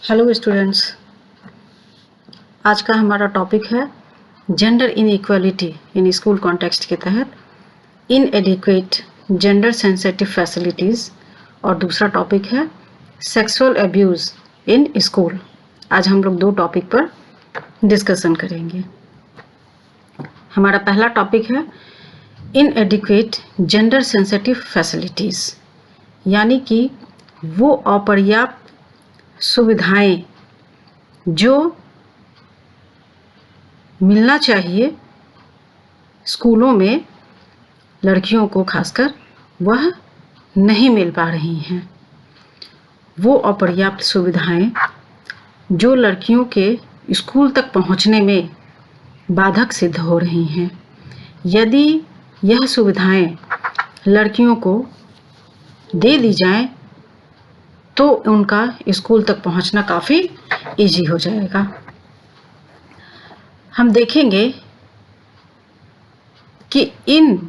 Hello students, आज का हमारा टॉपिक है gender inequality in school context के तहत इनएडिक्वेट जेंडर सेंसिटिव फैसिलिटीज़ और दूसरा टॉपिक है सेक्सुअल अब्यूज़ इन स्कूल। आज हम लोग दो टॉपिक पर डिस्कशन करेंगे। हमारा पहला टॉपिक है इनएडिक्वेट जेंडर सेंसिटिव फैसिलिटीज़, यानी कि वो अपर्याप्त सुविधाएं जो मिलना चाहिए स्कूलों में लड़कियों को, खासकर वह नहीं मिल पा रही हैं। वो अपर्याप्त सुविधाएं जो लड़कियों के स्कूल तक पहुंचने में बाधक सिद्ध हो रही हैं। यदि यह सुविधाएं लड़कियों को दे दी जाएं तो उनका स्कूल तक पहुंचना काफ़ी इजी हो जाएगा। हम देखेंगे कि इन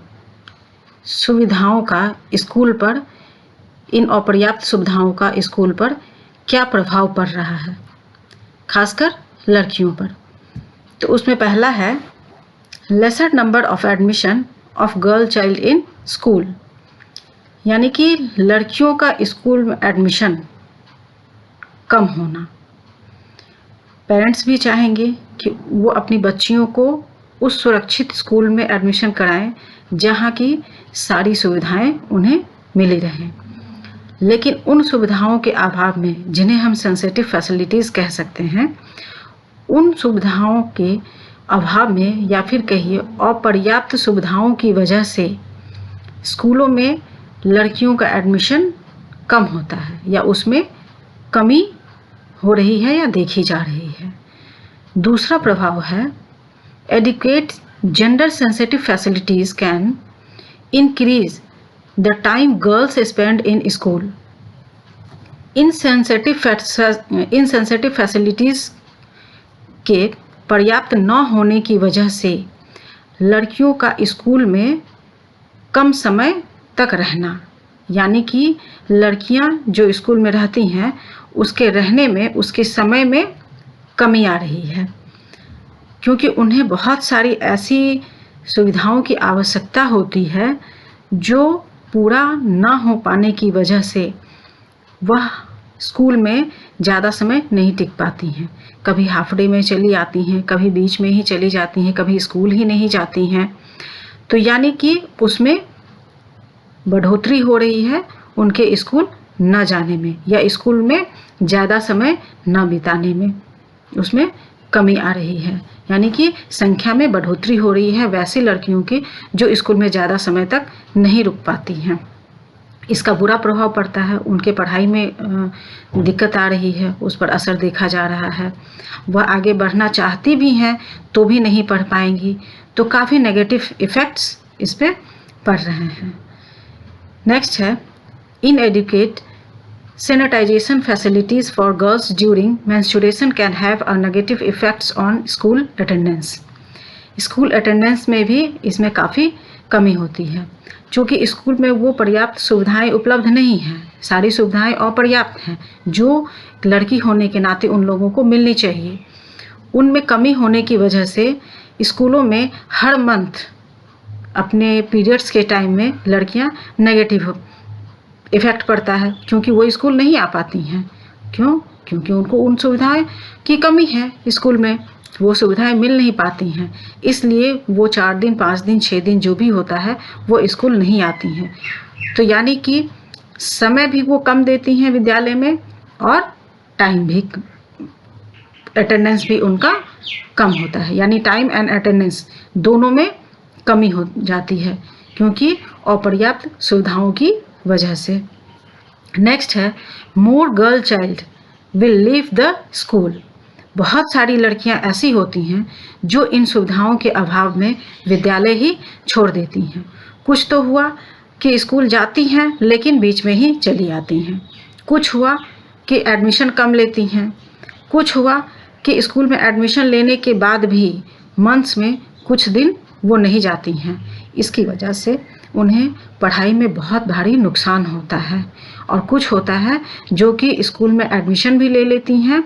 सुविधाओं का स्कूल पर, इन अपर्याप्त सुविधाओं का स्कूल पर क्या प्रभाव पड़ रहा है, खासकर लड़कियों पर। तो उसमें पहला है laser number of admission of girl child in school, यानी कि लड़कियों का स्कूल में एडमिशन कम होना। पेरेंट्स भी चाहेंगे कि वो अपनी बच्चियों को उस सुरक्षित स्कूल में एडमिशन कराएं जहां की सारी सुविधाएं उन्हें मिली रहें, लेकिन उन सुविधाओं के अभाव में, जिन्हें हम सेंसिटिव फैसिलिटीज़ कह सकते हैं, उन सुविधाओं के अभाव में या फिर कहिए अपर्याप्त सुविधाओं की वजह से स्कूलों में लड़कियों का एडमिशन कम होता है या उसमें कमी हो रही है या देखी जा रही है। दूसरा प्रभाव है adequate gender sensitive facilities can increase the time girls spend in school. In sensitive facilities के पर्याप्त न होने की वजह से लड़कियों का स्कूल में कम समय तक रहना, यानी कि लड़कियां जो स्कूल में रहती हैं उसके रहने में, उसके समय में कमी आ रही है, क्योंकि उन्हें बहुत सारी ऐसी सुविधाओं की आवश्यकता होती है जो पूरा ना हो पाने की वजह से वह स्कूल में ज़्यादा समय नहीं टिक पाती हैं। कभी हाफ डे में चली आती हैं, कभी बीच में ही चली जाती हैं, कभी स्कूल ही नहीं जाती हैं। तो यानी कि उसमें बढ़ोतरी हो रही है उनके स्कूल न जाने में या स्कूल में ज़्यादा समय न बिताने में, उसमें कमी आ रही है, यानी कि संख्या में बढ़ोतरी हो रही है वैसी लड़कियों की जो स्कूल में ज़्यादा समय तक नहीं रुक पाती हैं। इसका बुरा प्रभाव पड़ता है, उनके पढ़ाई में दिक्कत आ रही है, उस पर असर देखा जा रहा है। वह आगे बढ़ना चाहती भी हैं तो भी नहीं पढ़ पाएंगी, तो काफ़ी नेगेटिव इफ़ेक्ट्स इस पर पड़ रहे हैं। नेक्स्ट है inadequate sanitization facilities for girls during menstruation can have a negative effects on school attendance. School attendance में भी इसमें काफ़ी कमी होती है, क्योंकि स्कूल में वो पर्याप्त सुविधाएं उपलब्ध नहीं हैं, सारी सुविधाएं अपर्याप्त हैं जो लड़की होने के नाते उन लोगों को मिलनी चाहिए। उनमें कमी होने की वजह से स्कूलों में हर मंथ अपने पीरियड्स के टाइम में लड़कियां नेगेटिव इफ़ेक्ट पड़ता है, क्योंकि वो स्कूल नहीं आ पाती हैं। क्यों? क्योंकि उनको उन सुविधाएं की कमी है, स्कूल में वो सुविधाएं मिल नहीं पाती हैं, इसलिए वो 4 दिन 5 दिन 6 दिन जो भी होता है वो स्कूल नहीं आती हैं। तो यानी कि समय भी वो कम देती हैं विद्यालय में और टाइम भी, अटेंडेंस भी उनका कम होता है, यानी टाइम एंड अटेंडेंस दोनों में कमी हो जाती है क्योंकि अपर्याप्त सुविधाओं की वजह से। नेक्स्ट है more girl child will leave the school. बहुत सारी लड़कियां ऐसी होती हैं जो इन सुविधाओं के अभाव में विद्यालय ही छोड़ देती हैं। कुछ तो हुआ कि स्कूल जाती हैं लेकिन बीच में ही चली आती हैं, कुछ हुआ कि एडमिशन कम लेती हैं, कुछ हुआ कि स्कूल में एडमिशन लेने के बाद भी मंथ्स में कुछ दिन वो नहीं जाती हैं। इसकी वजह से उन्हें पढ़ाई में बहुत भारी नुकसान होता है। और कुछ होता है जो कि स्कूल में एडमिशन भी ले लेती हैं,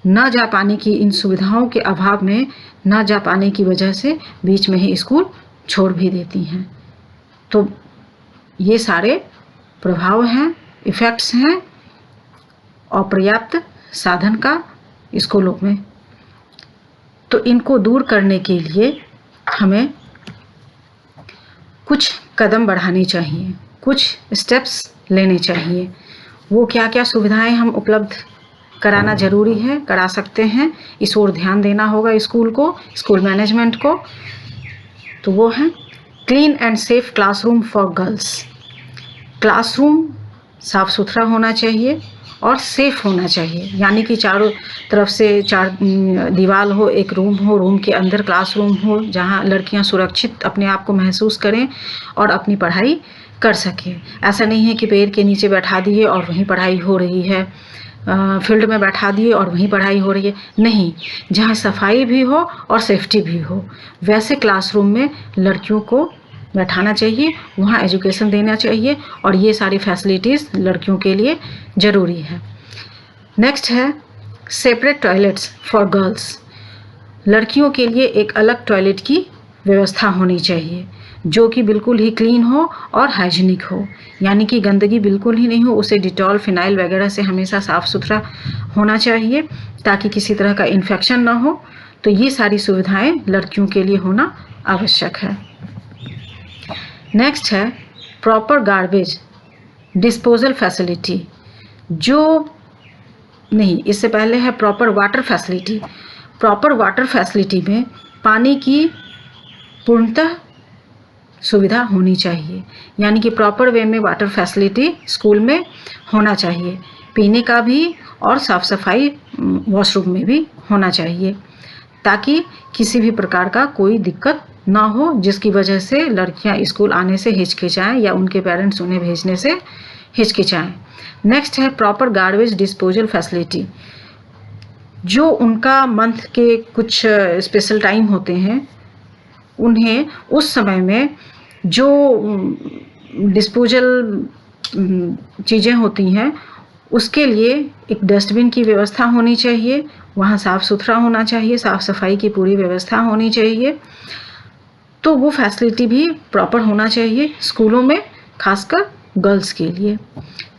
ना जा पाने की, इन सुविधाओं के अभाव में ना जा पाने की वजह से बीच में ही स्कूल छोड़ भी देती हैं। तो ये सारे प्रभाव हैं, इफ़ेक्ट्स हैं अपर्याप्त साधन का स्कूलों में। तो इनको दूर करने के लिए हमें कुछ कदम बढ़ाने चाहिए, कुछ स्टेप्स लेने चाहिए। वो क्या क्या सुविधाएं हम उपलब्ध कराना ज़रूरी है, करा सकते हैं, इस ओर ध्यान देना होगा स्कूल को, स्कूल मैनेजमेंट को। तो वो है clean and safe classroom for girls. Classroom साफ सुथरा होना चाहिए और सेफ होना चाहिए, यानी कि चारों तरफ से चार दीवार हो, एक रूम हो, रूम के अंदर क्लासरूम हो जहां लड़कियां सुरक्षित अपने आप को महसूस करें और अपनी पढ़ाई कर सकें। ऐसा नहीं है कि पेड़ के नीचे बैठा दिए और वहीं पढ़ाई हो रही है, फील्ड में बैठा दिए और वहीं पढ़ाई हो रही है, नहीं, जहाँ सफाई भी हो और सेफ्टी भी हो वैसे क्लासरूम में लड़कियों को बैठाना चाहिए, वहाँ एजुकेशन देना चाहिए और ये सारी फैसिलिटीज़ लड़कियों के लिए ज़रूरी है। नेक्स्ट है सेपरेट टॉयलेट्स फॉर गर्ल्स। लड़कियों के लिए एक अलग टॉयलेट की व्यवस्था होनी चाहिए जो कि बिल्कुल ही क्लीन हो और हाइजीनिक हो, यानी कि गंदगी बिल्कुल ही नहीं हो, उसे डिटॉल, फिनाइल वगैरह से हमेशा साफ़ सुथरा होना चाहिए ताकि किसी तरह का इन्फेक्शन ना हो। तो ये सारी सुविधाएं लड़कियों के लिए होना आवश्यक है। नेक्स्ट है प्रॉपर गार्बेज डिस्पोजल फैसिलिटी, जो नहीं, इससे पहले है proper water facility. Proper water facility में पानी की पूर्णतः सुविधा होनी चाहिए, यानी कि प्रॉपर वे में वाटर फैसिलिटी स्कूल में होना चाहिए, पीने का भी और साफ़ सफाई वॉशरूम में भी होना चाहिए ताकि किसी भी प्रकार का कोई दिक्कत ना हो जिसकी वजह से लड़कियां स्कूल आने से हिचकिचाएं या उनके पेरेंट्स उन्हें भेजने से हिचकिचाएं। नेक्स्ट है प्रॉपर गार्बेज डिस्पोजल फैसिलिटी, जो उनका मंथ के कुछ स्पेशल टाइम होते हैं, उन्हें उस समय में जो डिस्पोजल चीज़ें होती हैं उसके लिए एक डस्टबिन की व्यवस्था होनी चाहिए, वहाँ साफ़ सुथरा होना चाहिए, साफ़ सफाई की पूरी व्यवस्था होनी चाहिए। तो वो फैसिलिटी भी प्रॉपर होना चाहिए स्कूलों में, खासकर गर्ल्स के लिए।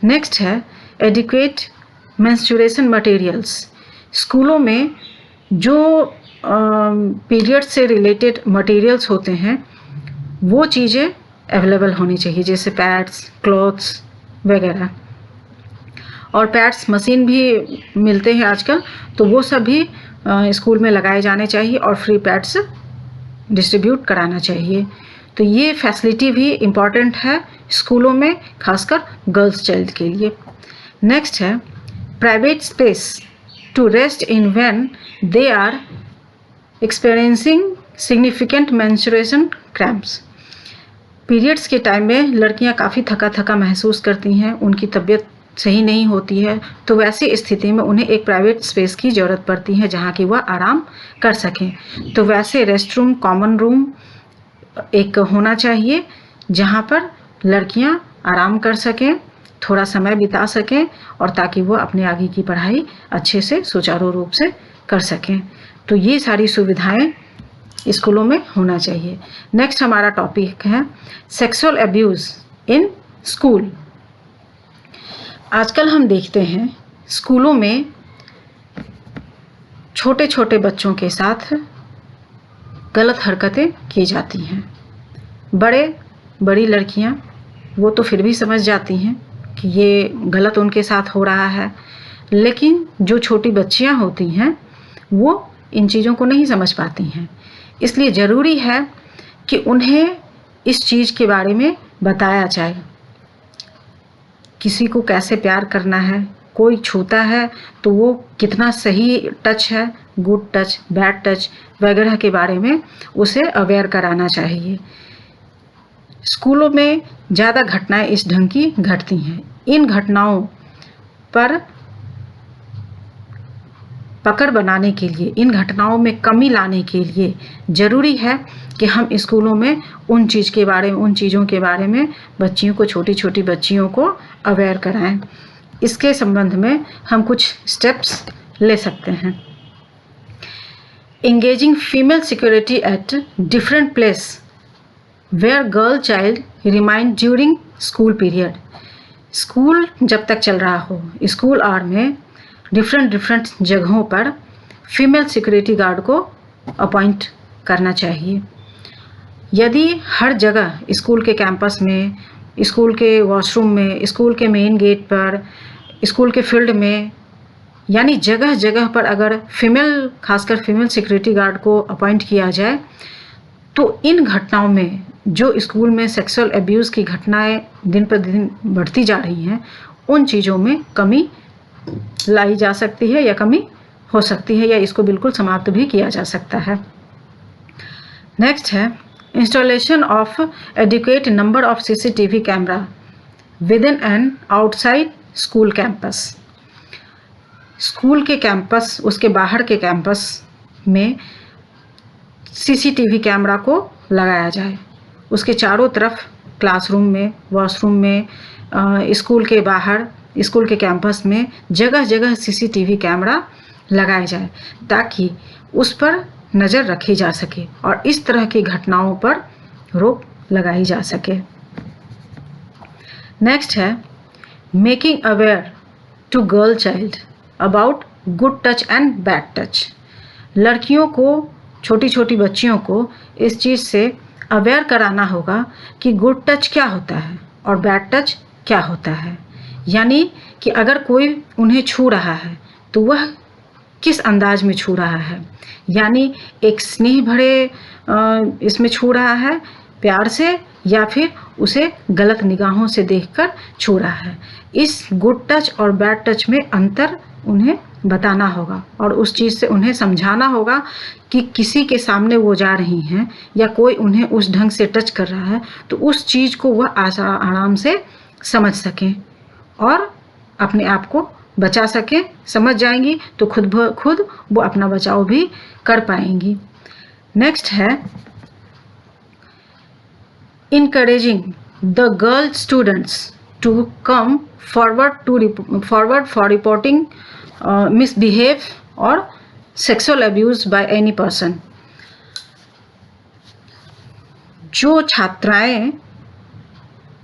नेक्स्ट है एडिक्वेट मेंस्ट्रुएशन मटेरियल्स। स्कूलों में जो पीरियड से रिलेटेड मटेरियल्स होते हैं वो चीज़ें अवेलेबल होनी चाहिए, जैसे पैड्स, क्लॉथ्स वगैरह। और पैड्स मशीन भी मिलते हैं आजकल, तो वो सब भी स्कूल में लगाए जाने चाहिए और फ्री पैड्स डिस्ट्रीब्यूट कराना चाहिए। तो ये फैसिलिटी भी इम्पॉर्टेंट है स्कूलों में, खासकर गर्ल्स चाइल्ड के लिए। नेक्स्ट है private space to rest in when they are experiencing significant menstruation cramps. Periods के टाइम में लड़कियां काफ़ी थका थका महसूस करती हैं, उनकी तबीयत सही नहीं होती है, तो वैसी स्थिति में उन्हें एक प्राइवेट स्पेस की ज़रूरत पड़ती है जहाँ कि वह आराम कर सकें। तो वैसे रेस्ट रूम, कॉमन रूम एक होना चाहिए जहाँ पर लड़कियाँ आराम कर सकें, थोड़ा समय बिता सकें और ताकि वो अपने आगे की पढ़ाई अच्छे से सुचारू रूप से कर सकें। तो ये सारी सुविधाएं स्कूलों में होना चाहिए। नेक्स्ट हमारा टॉपिक है सेक्सुअल अब्यूज़ इन स्कूल। आजकल हम देखते हैं स्कूलों में छोटे छोटे बच्चों के साथ गलत हरकतें की जाती हैं। बड़ी लड़कियां वो तो फिर भी समझ जाती हैं कि ये गलत उनके साथ हो रहा है, लेकिन जो छोटी बच्चियां होती हैं वो इन चीज़ों को नहीं समझ पाती हैं। इसलिए ज़रूरी है कि उन्हें इस चीज़ के बारे में बताया जाए, किसी को कैसे प्यार करना है, कोई छूता है तो वो कितना सही टच है, गुड टच, बैड टच वगैरह के बारे में उसे अवेयर कराना चाहिए। स्कूलों में ज़्यादा घटनाएं इस ढंग की घटती हैं। इन घटनाओं पर पकड़ बनाने के लिए, इन घटनाओं में कमी लाने के लिए ज़रूरी है कि हम स्कूलों में उन चीज़ों के बारे में बच्चियों को, छोटी छोटी बच्चियों को अवेयर कराएं। इसके संबंध में हम कुछ स्टेप्स ले सकते हैं। Engaging female security at different place where girl child remain during school period। School जब तक चल रहा हो, स्कूल आवर में डिफरेंट जगहों पर फीमेल सिक्योरिटी गार्ड को अपॉइंट करना चाहिए। यदि हर जगह स्कूल के कैंपस में, स्कूल के वॉशरूम में, स्कूल के मेन गेट पर, स्कूल के फील्ड में, यानी जगह जगह पर अगर खासकर फीमेल सिक्योरिटी गार्ड को अपॉइंट किया जाए तो इन घटनाओं में, जो स्कूल में सेक्सुअल अब्यूज़ की घटनाएं दिन पर दिन बढ़ती जा रही हैं, उन चीज़ों में कमी लाई जा सकती है या कमी हो सकती है, या इसको बिल्कुल समाप्त भी किया जा सकता है। नेक्स्ट है installation of adequate number of CCTV camera with in and outside school campus. School के कैंपस, उसके बाहर के कैंपस में CCTV कैमरा को लगाया जाए। उसके चारों तरफ, क्लासरूम में, वॉशरूम में, स्कूल के बाहर, स्कूल के कैंपस में जगह जगह CCTV कैमरा लगाया जाए ताकि उस पर नज़र रखी जा सके और इस तरह की घटनाओं पर रोक लगाई जा सके। नेक्स्ट है making aware to girl child about good touch and bad touch. लड़कियों को, छोटी छोटी बच्चियों को इस चीज़ से अवेयर कराना होगा कि गुड टच क्या होता है और बैड टच क्या होता है। यानी कि अगर कोई उन्हें छू रहा है तो वह किस अंदाज में छू रहा है, यानी एक स्नेह भरे इसमें छू रहा है, प्यार से, या फिर उसे गलत निगाहों से देखकर छू रहा है। इस गुड टच और बैड टच में अंतर उन्हें बताना होगा और उस चीज़ से उन्हें समझाना होगा कि किसी के सामने वो जा रही हैं या कोई उन्हें उस ढंग से टच कर रहा है तो उस चीज़ को वह आराम से समझ सकें और अपने आप को बचा सकें। समझ जाएंगी तो खुद वो अपना बचाव भी कर पाएंगी। नेक्स्ट है encouraging the girl students to come forward for reporting misbehave or sexual abuse by any person। जो छात्राएं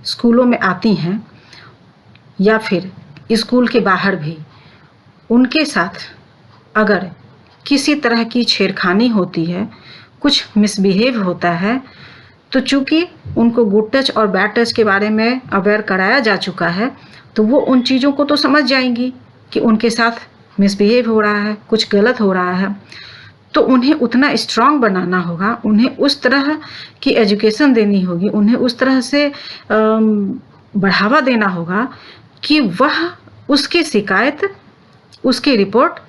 स्कूलों में आती हैं या फिर स्कूल के बाहर भी, उनके साथ अगर किसी तरह की छेड़खानी होती है, कुछ मिसबिहेव होता है, तो चूँकि उनको गुड टच और बैड टच के बारे में अवेयर कराया जा चुका है तो वो उन चीज़ों को तो समझ जाएंगी कि उनके साथ मिसबिहेव हो रहा है, कुछ गलत हो रहा है। तो उन्हें उतना स्ट्रांग बनाना होगा, उन्हें उस तरह की एजुकेशन देनी होगी, उन्हें उस तरह से बढ़ावा देना होगा कि वह उसकी शिकायत, उसकी रिपोर्ट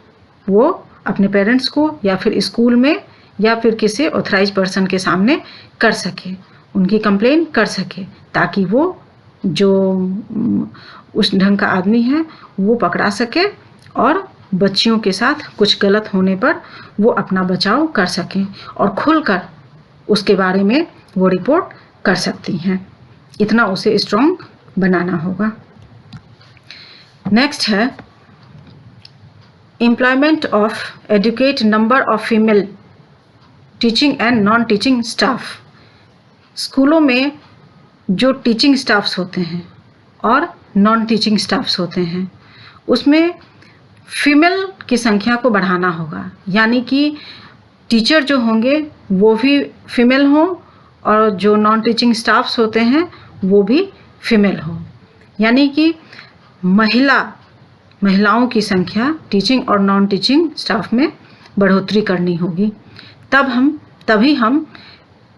वो अपने पेरेंट्स को या फिर स्कूल में या फिर किसी ऑथराइज पर्सन के सामने कर सके, उनकी कंप्लेन कर सके, ताकि वो जो उस ढंग का आदमी है वो पकड़ा सके और बच्चियों के साथ कुछ गलत होने पर वो अपना बचाव कर सकें और खुलकर उसके बारे में वो रिपोर्ट कर सकती हैं। इतना उसे स्ट्रांग बनाना होगा। नेक्स्ट है employment of educate number of female teaching and non teaching staff. स्कूलों में जो टीचिंग स्टाफ्स होते हैं और नॉन टीचिंग स्टाफ्स होते हैं उसमें फीमेल की संख्या को बढ़ाना होगा, यानी कि टीचर जो होंगे वो भी फीमेल हों और जो नॉन टीचिंग स्टाफ्स होते हैं वो भी फीमेल हों, यानी कि महिलाओं की संख्या टीचिंग और नॉन टीचिंग स्टाफ में बढ़ोतरी करनी होगी। तभी हम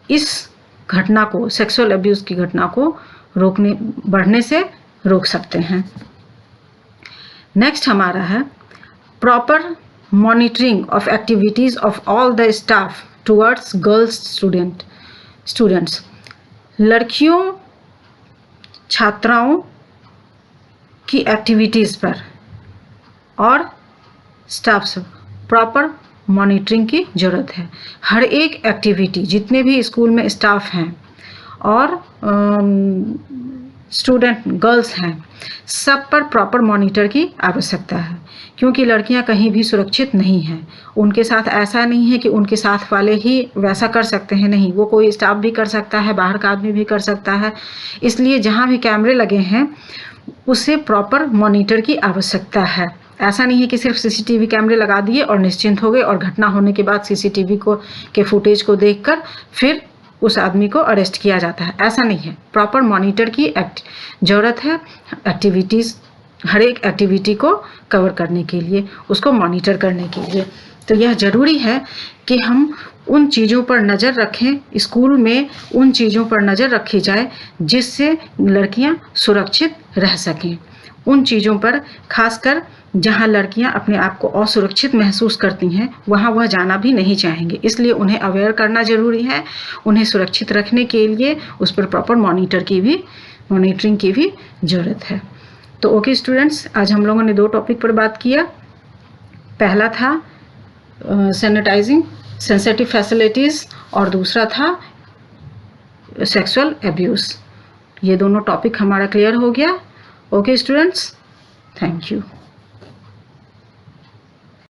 इस घटना को, सेक्सुअल अब्यूज़ की घटना को बढ़ने से रोक सकते हैं। नेक्स्ट हमारा है proper monitoring of activities of all the staff towards girls students. लड़कियों छात्राओं की एक्टिविटीज़ पर और स्टाफ प्रॉपर मॉनिटरिंग की ज़रूरत है। हर एक एक्टिविटी, जितने भी स्कूल में स्टाफ हैं और स्टूडेंट गर्ल्स हैं, सब पर प्रॉपर मॉनिटर की आवश्यकता है, क्योंकि लड़कियां कहीं भी सुरक्षित नहीं हैं। उनके साथ ऐसा नहीं है कि उनके साथ वाले ही वैसा कर सकते हैं, नहीं, वो कोई स्टाफ भी कर सकता है, बाहर का आदमी भी कर सकता है। इसलिए जहाँ भी कैमरे लगे हैं उसे प्रॉपर मॉनिटर की आवश्यकता है। ऐसा नहीं है कि सिर्फ सीसीटीवी कैमरे लगा दिए और निश्चिंत हो गए और घटना होने के बाद सीसीटीवी के फुटेज को देखकर फिर उस आदमी को अरेस्ट किया जाता है, ऐसा नहीं है। प्रॉपर मॉनिटर की ज़रूरत है एक्टिविटीज़, हर एक एक्टिविटी को कवर करने के लिए, उसको मॉनिटर करने के लिए। तो यह ज़रूरी है कि हम उन चीज़ों पर नज़र रखें, स्कूल में उन चीज़ों पर नज़र रखी जाए जिससे लड़कियां सुरक्षित रह सकें। उन चीज़ों पर खासकर जहां लड़कियां अपने आप को असुरक्षित महसूस करती हैं वहां वह जाना भी नहीं चाहेंगे, इसलिए उन्हें अवेयर करना ज़रूरी है। उन्हें सुरक्षित रखने के लिए उस पर प्रॉपर मॉनिटरिंग की भी ज़रूरत है। तो ओके स्टूडेंट्स, आज हम लोगों ने 2 टॉपिक पर बात किया। पहला था सैनिटाइजिंग सेंसिटिव फैसिलिटीज़ और दूसरा था सेक्सुअल एब्यूज़। ये दोनों टॉपिक हमारा क्लियर हो गया। Okay students, thank you.